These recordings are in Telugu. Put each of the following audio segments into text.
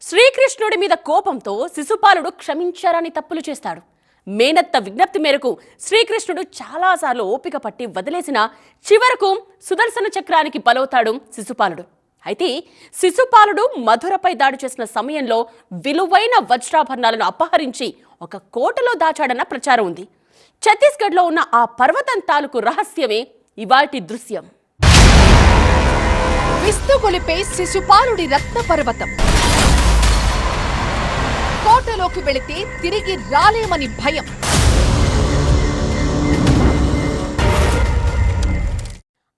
శ్రీకృష్ణుడి మీద కోపంతో శిశుపాలుడు క్షమించారని తప్పులు చేస్తాడు. మేనత్త విజ్ఞప్తి మేరకు శ్రీకృష్ణుడు చాలాసార్లు ఓపిక పట్టి వదిలేసిన చివరకు సుదర్శన చక్రానికి బలవుతాడు శిశుపాలుడు. అయితే శిశుపాలుడు మధురపై దాడి చేసిన సమయంలో విలువైన వజ్రాభరణాలను అపహరించి ఒక కోటలో దాచాడన్న ప్రచారం ఉంది. ఛత్తీస్గఢ్లో ఉన్న ఆ పర్వతం తాలూకు రహస్యమే ఇవాల్టి దృశ్యం. విస్తుగొలిపే శిశుపాలుడి రత్న పర్వతం. కోటలోకి వెళితే తిరిగి రాలేమని భయం.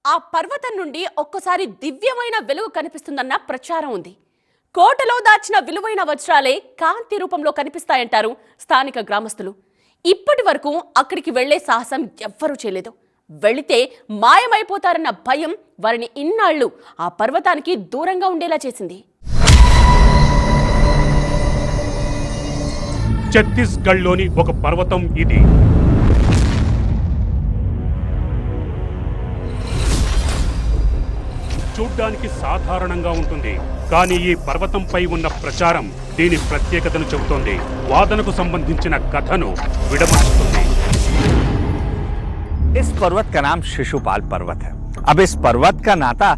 ఆ పర్వతం నుండి ఒక్కసారి దివ్యమైన వెలుగు కనిపిస్తుందన్న ప్రచారం ఉంది. కోటలో దాచిన విలువైన వజ్రాలే కాంతి రూపంలో కనిపిస్తాయంటారు స్థానిక గ్రామస్తులు. ఇప్పటి వరకు అక్కడికి వెళ్లే సాహసం ఎవ్వరూ చేయలేదు. వెళితే మాయమైపోతారన్న భయం వారిని ఇన్నాళ్లు ఆ పర్వతానికి దూరంగా ఉండేలా చేసింది. ఛత్తీస్గఢ్లోని ఒక పర్వతం ఇది. చూడ్డానికి సాధారణంగా ఉంటుంది, కానీ ఈ పర్వతంపై ఉన్న ప్రచారం దీని ప్రత్యేకతను చెబుతోంది. వాదనకు సంబంధించిన కథను విడమర్చుతుంది. इस पर्वत का नाम शिशुपाल पर्वत है। अब इस पर्वत का नाता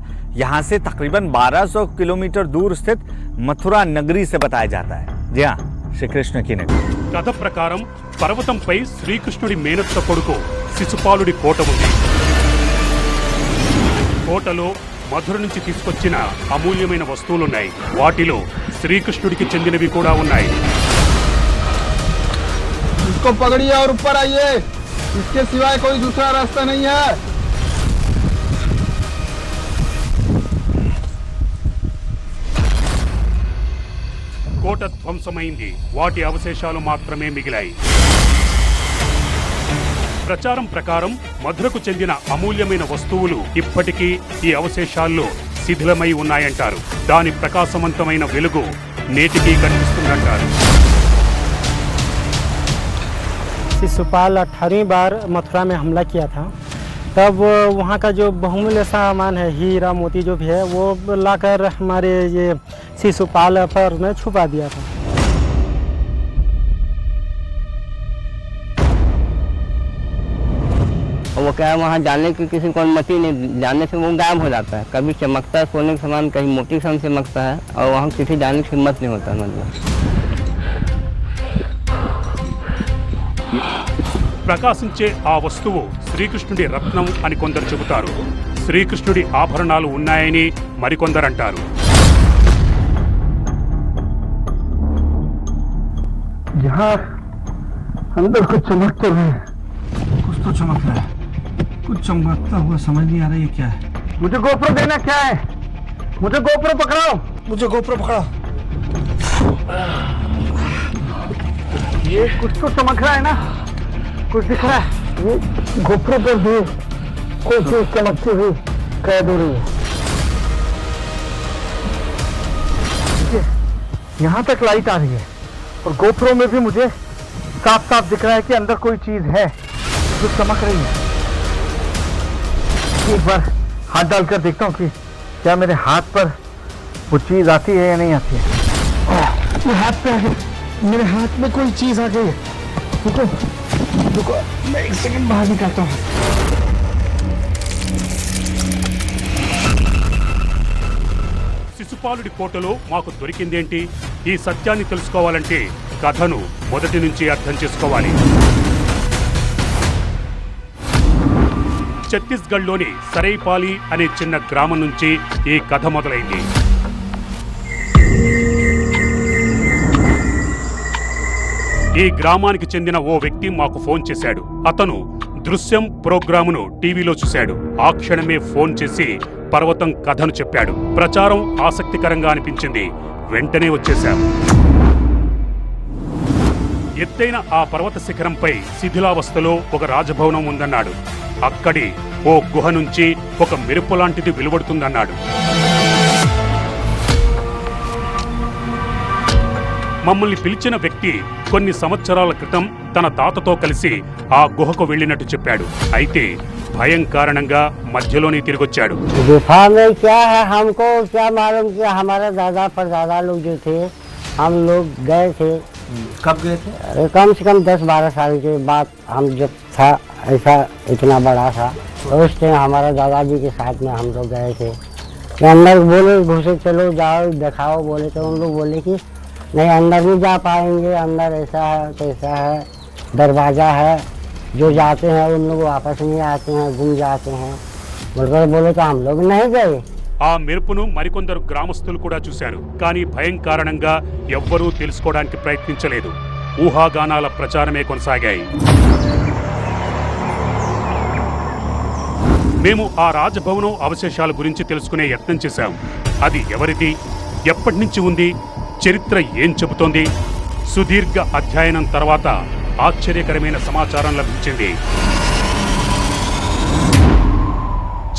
यहाँ से तकरीबन 1200 किलोमीटर दूर स्थित मथुरा नगरी से बताया जाता है। जी हाँ, श्री कृष्ण की नगरी। కథ ప్రకారం పర్వతంపై శ్రీకృష్ణుడి మేనత్త కొడుకు శిశుపాలుడి కోట ఉంది. కోటలో మధుర నుంచి తీసుకొచ్చిన అమూల్యమైన వస్తువులున్నాయి. వాటిలో శ్రీకృష్ణుడికి చెందినవి కూడా ఉన్నాయి. इसको पकड़िए और ऊपर आइए, इसके सिवाय कोई दूसरा रास्ता नहीं है। కోట ధ్వంసమైంది, వాటి అవశేషాలు మాత్రమే మిగిలాయి. ప్రచారం ప్రకారం మధురకు చెందిన అమూల్యమైన వస్తువులు ఇప్పటికీ ఈ అవశేషాల్లో శిథిలమై ఉన్నాయంటారు. దాని ప్రకాశవంతమైన వెలుగు నేటికీ కనిపిస్తుందంటారు. शिशुपाल 18वीं बार मथुरा में हमला किया था, तब वहाँ का जो बहुमूल्य सामान है, हीरा मोती जो भी है, वो लाकर हमारे ये शिशुपाल पर में छुपा दिया था। वो क्या है, वहाँ जाने की किसी को अनुमति नहीं, जाने से वो गायब हो जाता है। कभी चमकता है सोने का सामान, कहीं मोटी सामान चमकता है, और वहाँ किसी जाने की हिम्मत नहीं होता। मतलब ప్రకాశించే ఆ వస్తువు శ్రీకృష్ణుడి రత్నం అని కొందరు చెబుతారు. శ్రీకృష్ణుడి ఆభరణాలు ఉన్నాయని మరికొందరంటారు. यहाँ अंदर कुछ चमकता है, कुछ तो चमक रहा है, कुछ चमकता हुआ समझ नहीं आ रहा है क्या है। मुझे गोप्रो देना, क्या है? मुझे गोप्रो पकड़ाओ, मुझे गोप्रो पकड़ाओ। ये कुछ तो चमक रहा है ना, कुछ दिख रहा है। ये गोप्रो पर भी कोई चीज चमकती हुई कैद हो रही है। यहाँ तक लाइट आ रही है और गोप्रो में भी मुझे साफ साफ दिख रहा है कि अंदर कोई चीज है जो चमक रही है। एक बार हाथ डालकर देखता हूँ कि क्या मेरे हाथ पर वो चीज आती है या नहीं आती है। ये हाथ पे आ गई, मेरे हाथ में कोई चीज आ गई है। रुको रुको, मैं एक सेकंड बाहर निकालता हूँ। శిశుపాలుడి కోటలో మాకు దొరికిందేంటి? ఈ సత్యాన్ని తెలుసుకోవాలంటే కథను మొదటి నుంచి అర్థం చేసుకోవాలి. ఛత్తీస్గఢ్లోని సరైపాలి అనే చిన్న గ్రామం నుంచి ఈ కథ మొదలైంది. ఈ గ్రామానికి చెందిన ఓ వ్యక్తి మాకు ఫోన్ చేశాడు. అతను దృశ్యం ప్రోగ్రామును టీవీలో చూశాడు. ఆ క్షణమే ఫోన్ చేసి పర్వతం కథను చెప్పాడు. ప్రచారం ఆసక్తికరంగా అనిపించింది. వెంటనే వచ్చేశాం. ఎత్తైన ఆ పర్వత శిఖరంపై శిథిలావస్థలో ఒక రాజభవనం ఉందన్నాడు. అక్కడి ఓ గుహ నుంచి ఒక మెరుపు లాంటిది వెలువడుతుందన్నాడు. మమ్మల్ని పిలిచిన వ్యక్తి కొన్ని సంవత్సరాల క్రితం తన తాతతో కలిసి ఆ గుహకు వెళ్ళినట్టు చెప్పాడు. అయితే భయం కారణంగా మధ్యలోనే తిరిగొచ్చాడు. गुफा में क्या है हमको क्या मालूम कि हमारे दादा परदादा लोग जो थे हम लोग गए थे। कब गए थे? अरे कम से कम 10-12 साल के बाद हम जब था ऐसा इतना बड़ा था, तो उस टाइम हमारा दादाजी के साथ में हम लोग गए थे। कि अंदर बोले घुसे चलो जाओ दिखाओ, बोले तो उन लोग बोले कि नहीं अंदर नहीं जा पाएंगे, अंदर ऐसा है तैसा है, दरवाज़ा है, जो जाते हैं उन लोग वापस नहीं आते हैं, गुम जाते हैं बोलकर बोले तो हम लोग नहीं गए। ఆ మెరుపును మరికొందరు గ్రామస్తులు కూడా చూశారు. కానీ భయం కారణంగా ఎవ్వరూ తెలుసుకోవడానికి ప్రయత్నించలేదు. ఊహాగానాల ప్రచారమే కొనసాగాయి. మేము ఆ రాజభవనం అవశేషాల గురించి తెలుసుకునే యత్నం చేశాం. అది ఎవరిది, ఎప్పటి నుంచి ఉంది, చరిత్ర ఏం చెబుతోంది? సుదీర్ఘ అధ్యయనం తర్వాత ఆశ్చర్యకరమైన సమాచారం లభించింది.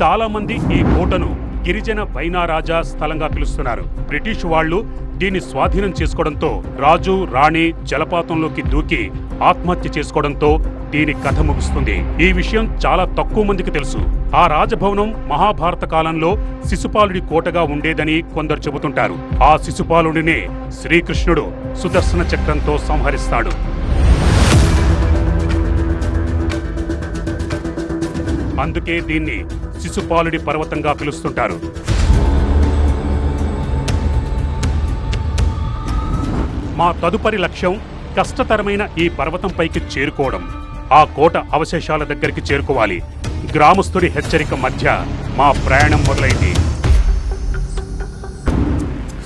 చాలా మంది ఈ కోటను గిరిజన వైనారాజా స్థలంగా పిలుస్తున్నారు. బ్రిటిష్ వాళ్ళు దీన్ని స్వాధీనం చేసుకోవడంతో రాజు రాణి జలపాతంలోకి దూకి ఆత్మహత్య చేసుకోవడంతో దీని కథ ముగుస్తుంది. ఈ విషయం చాలా తక్కువ మందికి తెలుసు. ఆ రాజభవనం మహాభారత కాలంలో శిశుపాలుడి కోటగా ఉండేదని కొందరు చెబుతుంటారు. ఆ శిశుపాలుడినే శ్రీకృష్ణుడు సుదర్శన చక్రంతో సంహరిస్తాడు. అందుకే దీన్ని శిశుపాలుడి పర్వతంగా పిలుస్తుంటారు. మా తదుపరి లక్ష్యం కష్టతరమైన ఈ పర్వతంపైకి చేరుకోవడం. ఆ కోట అవశేషాల దగ్గరికి చేరుకోవాలి. గ్రామస్తుడి హెచ్చరిక మధ్య మా ప్రయాణం మొదలైంది.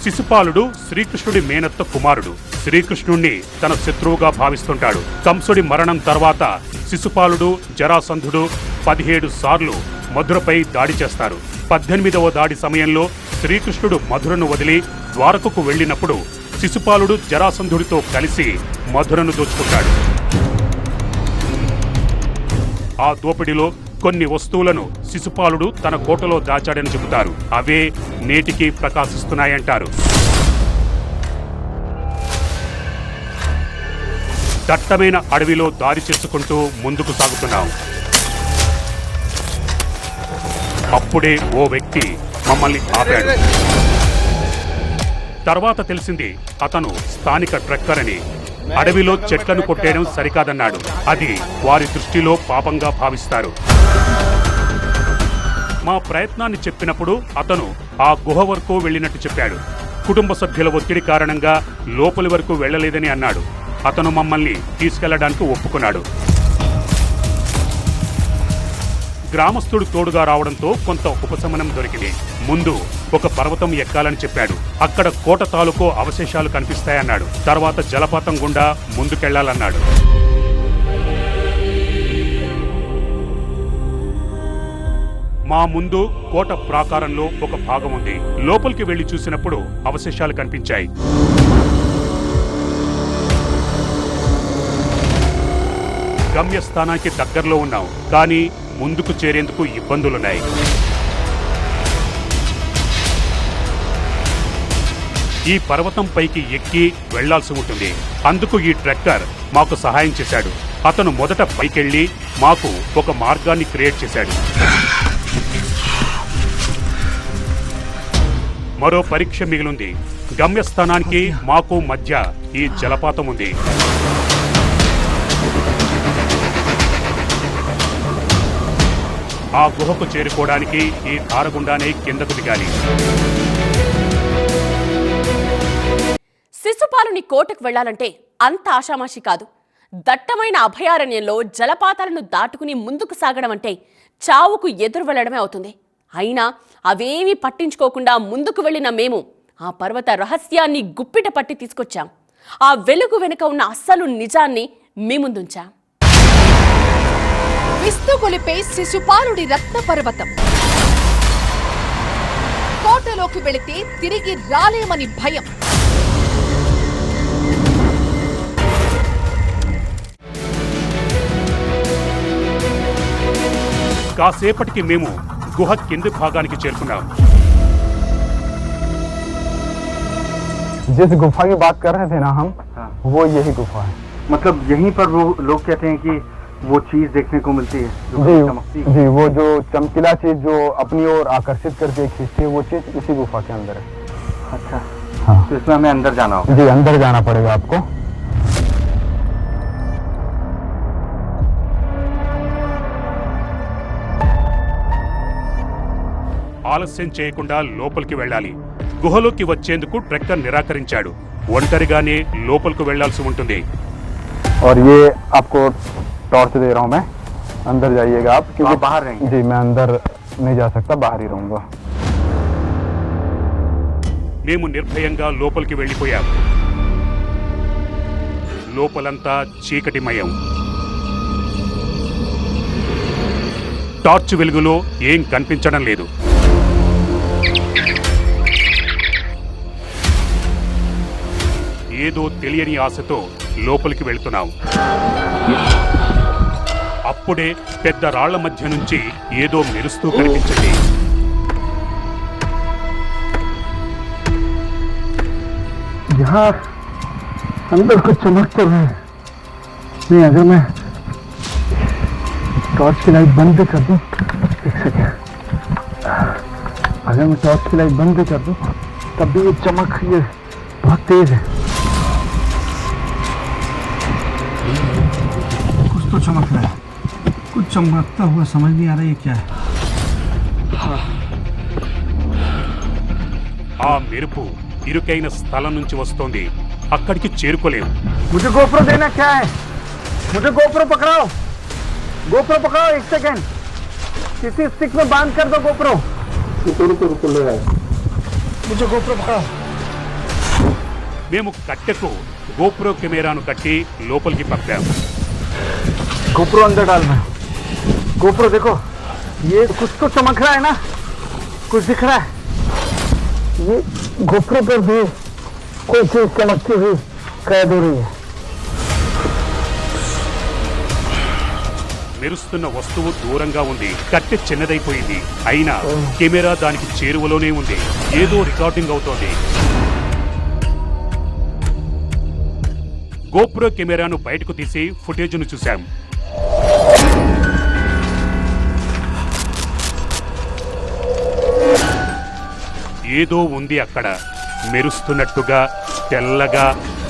శిశుపాలుడు శ్రీకృష్ణుడి మేనత్త కుమారుడు. శ్రీకృష్ణుణ్ణి తన శత్రువుగా భావిస్తుంటాడు. కంసుడి మరణం తర్వాత శిశుపాలుడు జరాసంధుడు 17 సార్లు మధురపై దాడి చేస్తారు. 18వ దాడి సమయంలో శ్రీకృష్ణుడు మధురను వదిలి ద్వారకకు వెళ్ళినప్పుడు శిశుపాలుడు జరాసంధుడితో కలిసి మధురను దోచుకుంటాడు. ఆ దోపిడిలో కొన్ని వస్తువులను శిశుపాలుడు తన కోటలో దాచాడని చెబుతారు. అవే నేటికి ప్రకాశిస్తున్నాయంటారు. దట్టమైన అడవిలో దారి చేసుకుంటూ ముందుకు సాగుతున్నాం. అప్పుడే ఓ వ్యక్తి మమ్మల్ని ఆపాడు. తర్వాత తెలిసింది అతను స్థానిక ట్రెక్కర్ అని. అడవిలో చెట్లను కొట్టేయడం సరికాదన్నాడు. అది వారి దృష్టిలో పాపంగా భావిస్తారు. మా ప్రయత్నాన్ని చెప్పినప్పుడు అతను ఆ గుహ వరకు వెళ్ళినట్టు చెప్పాడు. కుటుంబ సభ్యుల ఒత్తిడి కారణంగా లోపలి వరకు వెళ్ళలేదని అన్నాడు. అతను మమ్మల్ని తీసుకెళ్లడానికి ఒప్పుకున్నాడు. గ్రామస్తుడు తోడుగా రావడంతో కొంత ఉపశమనం దొరికింది. ముందు ఒక పర్వతం ఎక్కాలని చెప్పాడు. అక్కడ కోట తాలూకు అవశేషాలు కనిపిస్తాయన్నాడు. తర్వాత జలపాతం గుండా ముందుకెళ్లాలన్నాడు. మా ముందు కోట ప్రాకారంలో ఒక భాగం ఉంది. లోపలికి వెళ్లి చూసినప్పుడు అవశేషాలు కనిపించాయి. గమ్యస్థానానికి దగ్గరలో ఉన్నాం, కానీ ముందుకు చేరేందుకు ఇబ్బందులున్నాయి. ఈ పర్వతం పైకి ఎక్కి వెళ్లాల్సి ఉంటుంది. అందుకు ఈ ట్రెక్కర్ మాకు సహాయం చేశాడు. అతను మొదట పైకెళ్లి మాకు ఒక మార్గాన్ని క్రియేట్ చేశాడు. మరో పరీక్ష మిగిలింది. గమ్యస్థానానికి మాకు మధ్య ఈ జలపాతం ఉంది. ఆ గుహకు చేరుకోవడానికి ఈ తారగుండానే కిందకు దిగాలి. శిశుపాలుని కోటకు వెళ్లాలంటే అంత ఆషామాషి కాదు. దట్టమైన అభయారణ్యంలో జలపాతాలను దాటుకుని ముందుకు సాగడం అంటే చావుకు ఎదురు వెళ్లడమే అవుతుంది. అయినా అవేమీ పట్టించుకోకుండా ముందుకు వెళ్లిన మేము ఆ పర్వత రహస్యాన్ని గుప్పిట పట్టి తీసుకొచ్చాం. ఆ వెలుగు వెనుక ఉన్న అస్సలు నిజాన్ని మీ ముందుంచాం. విస్తుగొలిపే శిశుపాలుడి రత్న పర్వతం. కోటలోకి వెళితే తిరిగి రాలేమని భయం. కాసేపటికి మేము గుహ కింది భాగానికి చేరుకున్నాం. जिस गुफा की बात कर रहे थे ना हम, वो यही गुफा है। मतलब यहीं पर वो लोग कहते हैं कि वो चीज देखने को मिलती है जो चमकती है। जी, वो जो चमकीला चीज जो अपनी ओर आकर्षित करके खींचती है, वो चीज इसी गुफा के अंदर है। अच्छा, हाँ। तो इसमें हमें अंदर जाना होगा। जी अंदर जाना पड़ेगा आपको। ఆలస్యం చేయకుండా లోపలికి వెళ్ళాలి. గుహలోకి వచ్చేందుకు ట్రెక్కర్ నిరాకరించాడు. ఒంటరిగానే లోపలికి వెళ్లాల్సి ఉంటుంది. और ये आपको टॉर्च दे रहा हूँ मैं, अंदर जाइएगा आप, क्योंकि बाहर रहेंगे? जी मैं अंदर नहीं जा सकता, बाहर ही रहूंगा। మేము నిర్భయంగా లోపలికి వెళ్ళిపోయాం. లోపలంతా చీకటిమయం. టార్చ్ వెలుగులో ఏం కనిపించడం లేదు. ఏదో తెలియని ఆశతో లోపలికి వెళ్తున్నాం. అప్పుడే పెద్ద రాళ్ల మధ్య నుంచి ఏదో మెరుస్తూ కనిపించింది. यहाँ अंदर कुछ चमक कर रहा है। नहीं, अगर मैं टॉर्च की लाइट बंद कर दूं, एक सेकेंड, अगर मैं टॉर्च की लाइट बंद कर दूं तब भी ये चमक, ये बहुत तेज है। कुछ तो चमक रहा है, कुछ चमकता हुआ, समझ नहीं आ रहा ये क्या है। ఆ మెరుపు ఇరుకైన స్థలం నుంచి వస్తోంది. అక్కడికి చేరుకోలేము. मुझे गोप्रो देना, क्या है? मुझे गोप्रो पकड़ाओ, गोप्रो पकड़ाओ, एक सेकेंड, किसी स्टिक में बांध कर दो गोप्रो। रुको ले आए, मुझे गोप्रो पकड़ाओ। మేము కట్టెకు గోప్రో కెమెరాను కట్టి లోపలికి పంపాం. गोप्रो अंदर डालना। गोप्रो देखो, ये कुछ तो चमक रहा है ना, कुछ दिख रहा है। ये गोप्रो पर भी कोई चीज चमकती हुई कैद हो रही है। మెరుస్తున్న వస్తువు దూరంగా ఉంది. కట్టె చిన్నదైపోయింది. అయినా కెమెరా దానికి చేరువలోనే ఉంది. ఏదో రికార్డింగ్ అవుతోంది. గోప్రో కెమెరాను బయటకు తీసి ఫుటేజ్ను చూశాం. ఏదో ఉంది అక్కడ, మెరుస్తున్నట్టుగా, తెల్లగా,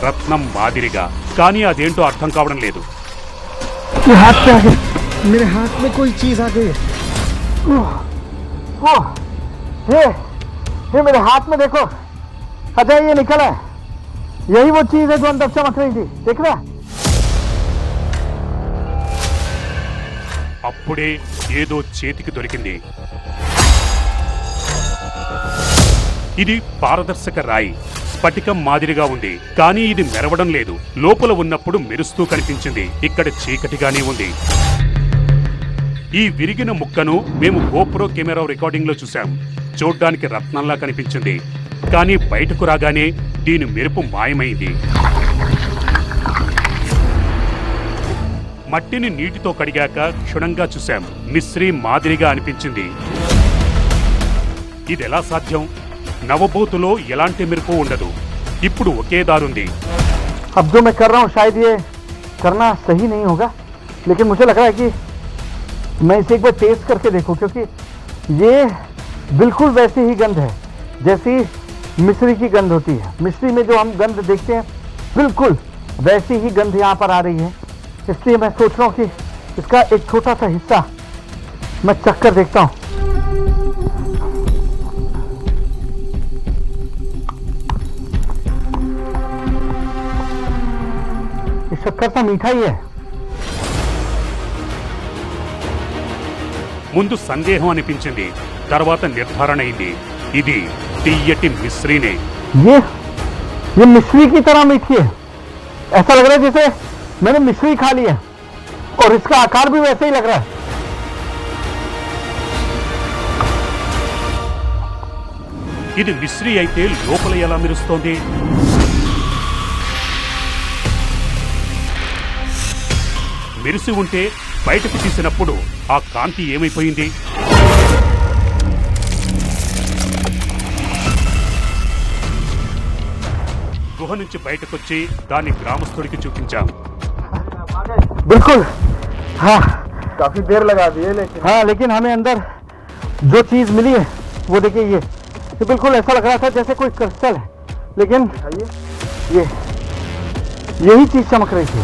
రత్నం మాదిరిగా. కానీ అదేంటో అర్థం కావడం లేదు. ये हाथ पे आ गई, मेरे हाथ में कोई चीज आ गई है। ये मेरे हाथ में देखो, अच्छा ये निकला है, यही वो चीज है जो अंदर चमक रही थी, देख रहा है? అప్పుడే ఏదో చేతికి దొరికింది. ఇది పారదర్శక రాయి, స్ఫటికం మాదిరిగా ఉంది. కానీ ఇది మెరవడం లేదు. లోపల ఉన్నప్పుడు మెరుస్తూ కనిపించింది. ఇక్కడ చీకటిగానే ఉంది. ఈ విరిగిన ముక్కను మేము గోప్రో కెమెరా రికార్డింగ్ లో చూశాం. చూడ్డానికి రత్నంలా కనిపించింది. కానీ బయటకు రాగానే దీని మెరుపు మాయమైంది. మట్టిని నీటితో కడిగాక క్షుణ్ణంగా చూశాం. మిశ్రీ మాదిరిగా అనిపించింది. ఇదెలా సాధ్యం? నవబోతులో ఎలాంటి మెరుపు ఉండదు. ఇప్పుడు ఒకే దారుంది. अब जो मैं कर रहा हूँ शायद ये करना सही नहीं होगा, लेकिन मुझे लग रहा है कि मैं इसे एक बार टेस्ट करके देखूं, क्योंकि ये बिल्कुल वैसी ही गंध है जैसी मिश्री की गंध होती है। मिश्री में जो हम गंध देखते हैं, बिल्कुल वैसी ही गंध यहाँ पर आ रही है। इसलिए मैं सोच रहा हूँ कि इसका एक छोटा सा हिस्सा मैं चख कर देखता हूँ। ये शक्कर सा मीठा ही है। ముందు సందేహం అనిపించింది. తర్వాత నిర్ధారణ అయింది. ఇది తీయటి మిశ్రీనే. ये मिश्री की तरह मीठी है। ऐसा लग रहा है जैसे मैंने मिश्री खा ली है, और इसका आकार भी वैसे ही लग रहा है। ఇది మిశ్రీ అయితే లోపల ఎలా మెరుస్తోంది? మెరిసి ఉంటే బయటకు తీసినప్పుడు ఆ కాంతి ఏమైపోయింది? గుహ నుంచి బయటకొచ్చి దాన్ని గ్రామస్తుడికి చూపించాం. बिल्कुल, हाँ काफी देर लगा दी है, लेकिन हाँ, लेकिन हमें अंदर जो चीज मिली है वो देखिए, ये बिल्कुल ऐसा लग रहा था जैसे कोई क्रिस्टल है, लेकिन ये यही चीज चमक रही थी।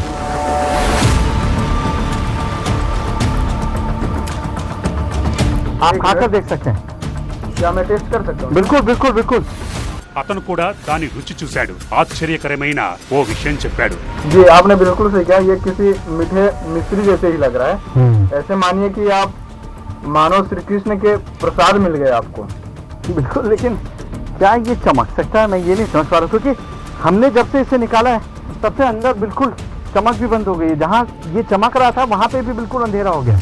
आप खाकर देख सकते हैं। क्या मैं टेस्ट कर सकता हूँ? बिल्कुल बिल्कुल बिल्कुल। అతను కూడా దాని రుచి చూశాడు. ఆశ్చర్యకరమైన ఓ విషయం చెప్పాడు. जी आपने बिल्कुल सही कहा, ये किसी मीठे मिश्री जैसे ही लग रहा है। ऐसे मानिए कि आप मानो श्री कृष्ण के प्रसाद मिल गए आपको। बिल्कुल, लेकिन क्या ये चमक सकता है? मैं ये नहीं समझ पा रहा, क्योंकि हमने जब से इसे निकाला है तब से अंदर बिल्कुल चमक भी बंद हो गई है। जहाँ ये चमक रहा था वहाँ पे भी बिल्कुल अंधेरा हो गया।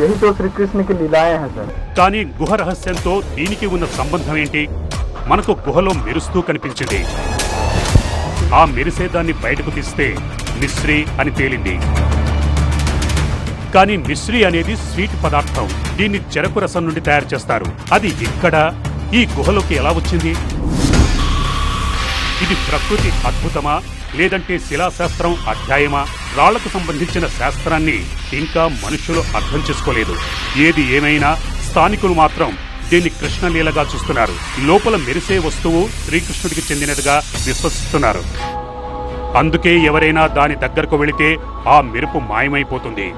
यही तो श्री कृष्ण की लीलाएं हैं सर। కానీ గుహ రహస్యంతో దీనికి ఉన్న సంబంధం ఏంటి? మనకు గుహలో మెరుస్తూ కనిపించింది. ఆ మెరిసేదాన్ని బయటకు తీస్తే మిశ్రీ అని తేలింది. కానీ మిశ్రీ అనేది స్వీట్ పదార్థం. దీన్ని చెరకు రసం నుండి తయారు చేస్తారు. అది ఇక్కడ ఈ గుహలోకి ఎలా వచ్చింది? ఇది ప్రకృతి అద్భుతమా లేదంటే శిలాశాస్త్రం అధ్యాయమా? రాళ్లకు సంబంధించిన శాస్త్రాన్ని ఇంకా మనుషులు అర్థం చేసుకోలేదు. ఏది ఏమైనా స్థానికులు మాత్రం దీన్ని కృష్ణలీలగా చూస్తున్నారు. లోపల మెరిసే వస్తువు శ్రీకృష్ణుడికి చెందినదిగా విశ్వసిస్తున్నారు. అందుకే ఎవరైనా దాని దగ్గరకు వెళితే ఆ మెరుపు మాయమైపోతుంది.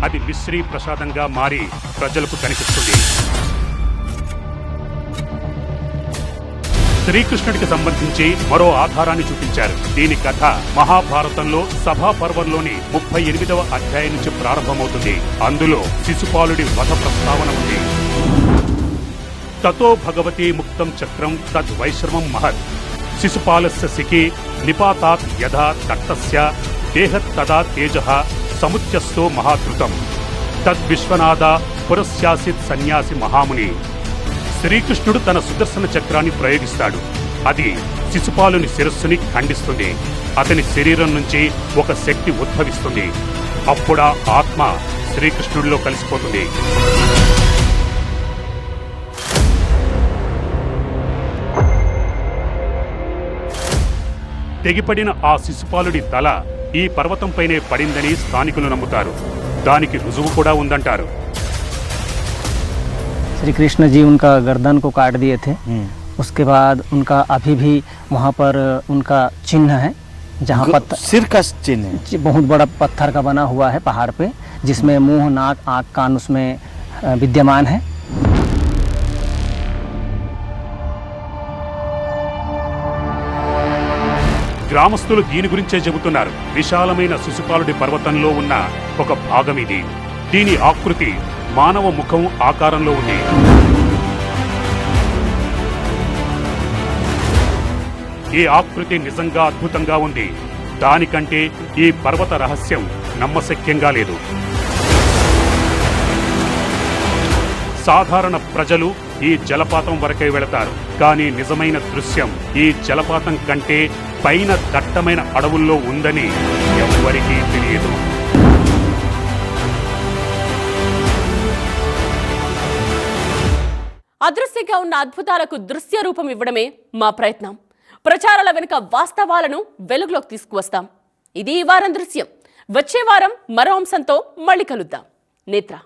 అది మిశ్రీ ప్రసాదంగా మారి ప్రజలకు కనిపిస్తుంది. శ్రీకృష్ణుడికి సంబంధించి మరో ఆధారాన్ని చూపించారు. దీని కథ మహాభారతంలో సభా పర్వంలోని 38వ అధ్యాయం నుంచి ప్రారంభమవుతుంది. అందులో శిశుపాలుడి వధ ప్రస్తావన ఉంది. తతో భగవతి ముక్తం చక్రం తద్వైశ్రమం మహత్ శిశుపాలస్య శిఖి నిపాతాత్ యథా దత్తస్య దేహత్ తదా తేజః సముచ్యస్తో మహాధృతం తద్విశ్వనాథ పురస్యాసిత్ సన్యాసి మహాముని. శ్రీకృష్ణుడు తన సుదర్శన చక్రాన్ని ప్రయోగిస్తాడు. అది శిశుపాలుని శిరస్సుని ఖండిస్తుంది. అతని శరీరం నుంచి ఒక శక్తి ఉద్భవిస్తుంది. అప్పుడా ఆత్మ శ్రీకృష్ణుడిలో కలిసిపోతుంది. తెగిపడిన ఆ శిశుపాలుడి తల ఈ పర్వతంపైనే పడిందని స్థానికులు నమ్ముతారు. దానికి రుజువు కూడా ఉందంటారు. श्री कृष्ण जी उनका गर्दन को काट दिए थे। उसके बाद उनका अभी भी वहाँ पर उनका चिन्ह है, जहाँ पत्थर सिर का चिन्ह है। बहुत बड़ा पत्थर का बना हुआ है पहाड़ पे, जिसमें मुंह नाक आँख कान उसमें विद्यमान है। గ్రామస్తులు దీని గురించే చెబుతున్నారు. విశాలమైన శిశుపాలుడి పర్వతంలో ఉన్న ఒక భాగం ఇది. దీని ఆకృతి మానవ ముఖం ఆకారంలో ఉంది. ఈ ఆకృతి నిజంగా అద్భుతంగా ఉంది. దానికంటే ఈ పర్వత రహస్యం నమ్మశక్యంగా లేదు. సాధారణ ప్రజలు ఈ జలపాతం వరకే వెళతారు. కానీ నిజమైన దృశ్యం ఈ జలపాతం కంటే పైన దట్టమైన అడవుల్లో ఉందని ఎవ్వరికీ తెలియదు. అదృశ్యంగా ఉన్న అద్భుతాలకు దృశ్య రూపం ఇవ్వడమే మా ప్రయత్నం. ప్రచారాల వెనుక వాస్తవాలను వెలుగులోకి తీసుకువస్తాం. ఇది ఈ వారం దృశ్యం. వచ్చే వారం మరో అంశంతో మళ్ళీ కలుద్దాం. నేత్ర.